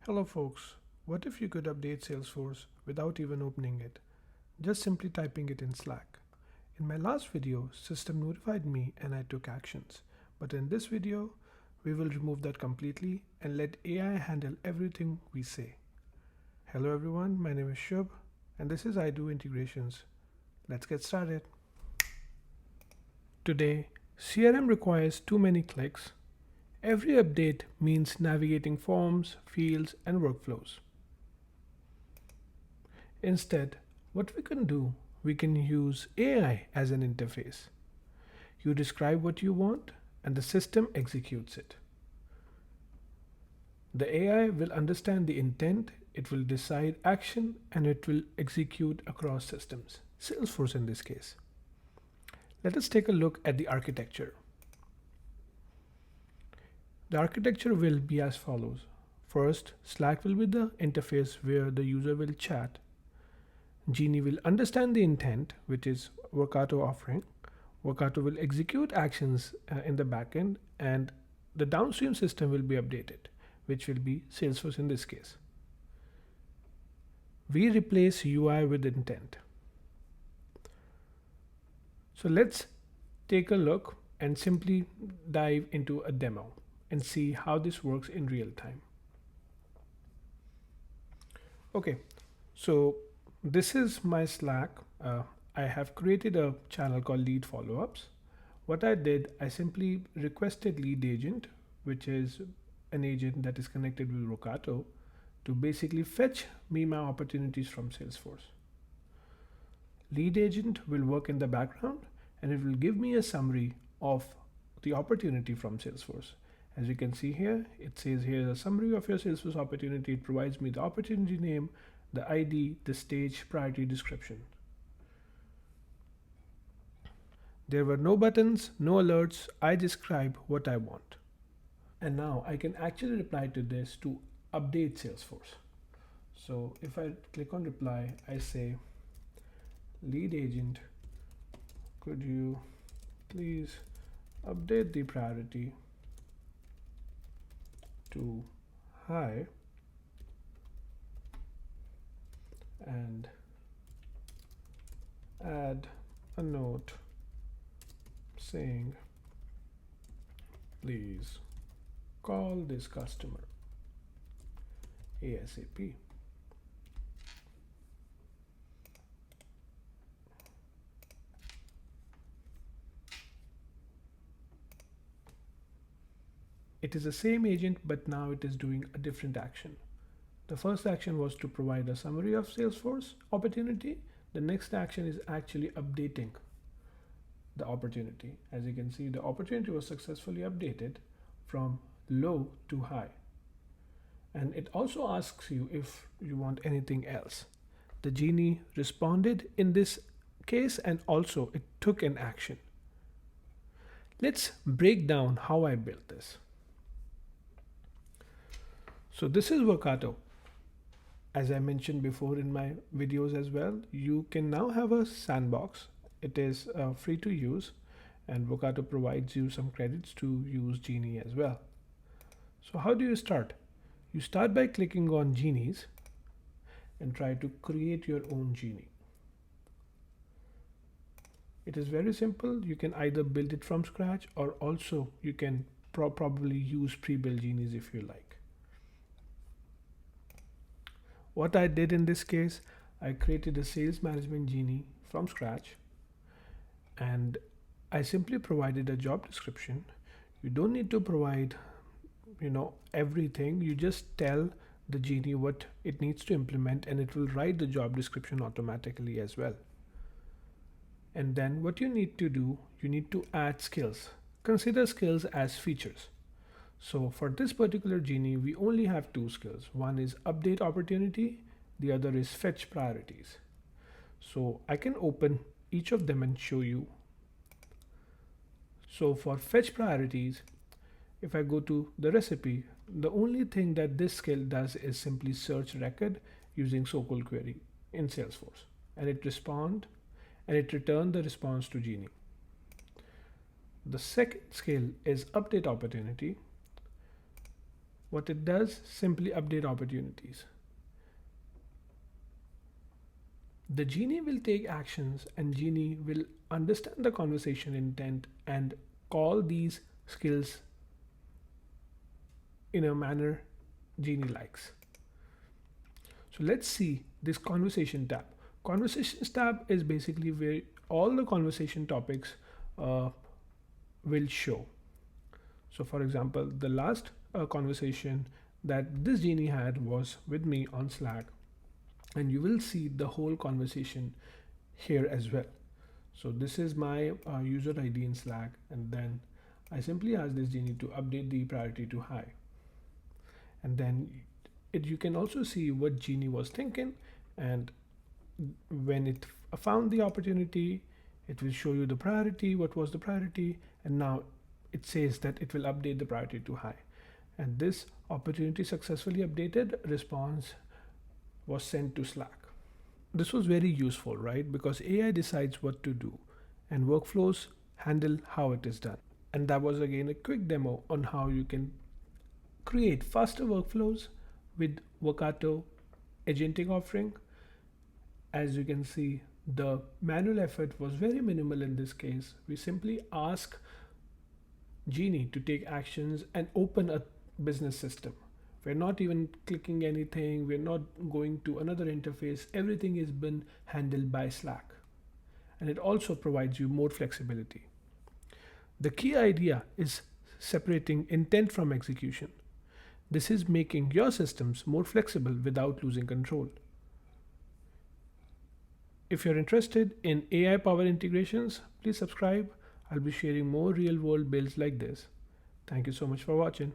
Hello folks, what if you could update Salesforce without even opening it, just simply typing it in Slack? In my last video, system notified me and I took actions. But in this video, we will remove that completely and let AI handle everything we say. Hello everyone, my name is Shubh and this is I Do Integrations. Let's get started. Today, CRM requires too many clicks. Every update means navigating forms, fields, and workflows. Instead, what we can do, we can use AI as an interface. You describe what you want, and the system executes it. The AI will understand the intent, it will decide action, and it will execute across systems, Salesforce in this case. Let us take a look at the architecture. The architecture will be as follows. First, Slack will be the interface where the user will chat. Genie will understand the intent, which is Workato offering. Workato will execute actions in the backend, and the downstream system will be updated, which will be Salesforce in this case. We replace UI with intent. So let's take a look and simply dive into a demo and see how this works in real time. Okay, so this is my Slack. I have created a channel called Lead Follow-ups. What I did, I simply requested lead agent, which is an agent that is connected with Workato, to basically fetch me my opportunities from Salesforce. Lead agent will work in the background and it will give me a summary of the opportunity from Salesforce. As you can see here, it says here a summary of your Salesforce opportunity. It provides me the opportunity name, the ID, the stage, priority description. There were no buttons, no alerts. I describe what I want. And now I can actually reply to this to update Salesforce. So if I click on reply, I say, lead agent, could you please update the priority to high and add a note saying, please call this customer ASAP. It is the same agent, but now it is doing a different action. The first action was to provide a summary of Salesforce opportunity. The next action is actually updating the opportunity. As you can see, the opportunity was successfully updated from low to high. And it also asks you if you want anything else. The Genie responded in this case and also it took an action. Let's break down how I built this. So this is Workato. As I mentioned before in my videos as well, you can now have a sandbox. It is free to use and Workato provides you some credits to use Genie as well. So how do you start? You start by clicking on Genies and try to create your own Genie. It is very simple. You can either build it from scratch or also you can probably use pre-built Genies if you like. What I did in this case, I created a sales management Genie from scratch and I simply provided a job description. You don't need to provide, everything. You just tell the Genie what it needs to implement and it will write the job description automatically as well. And then what you need to do, you need to add skills. Consider skills as features. So for this particular Genie, we only have two skills. One is update opportunity, the other is fetch priorities. So I can open each of them and show you. So for fetch priorities, if I go to the recipe, the only thing that this skill does is simply search record using SQL query in Salesforce. And it returned the response to Genie. The second skill is update opportunity. What it does, simply update opportunities. The genie will take actions and genie will understand the conversation intent and call these skills in a manner genie likes. So let's see this conversation tab. Conversations tab is basically where all the conversation topics uh, will show. So for example, the last conversation that this genie had was with me on Slack, and you will see the whole conversation here as well. So this is my user ID in Slack, and then I simply ask this genie to update the priority to high. And then you can also see what genie was thinking, and when it found the opportunity, it will show you the priority, what was the priority, and now it says that it will update the priority to high. And this opportunity successfully updated response was sent to Slack. This was very useful, right? Because AI decides what to do and workflows handle how it is done. And that was again a quick demo on how you can create faster workflows with Workato agentic offering. As you can see, the manual effort was very minimal in this case. We simply ask Genie to take actions and open a business system. We're not even clicking anything, we're not going to another interface. Everything has been handled by Slack. And it also provides you more flexibility. The key idea is separating intent from execution. This is making your systems more flexible without losing control. If you're interested in AI powered integrations, please subscribe. I'll be sharing more real world builds like this. Thank you so much for watching.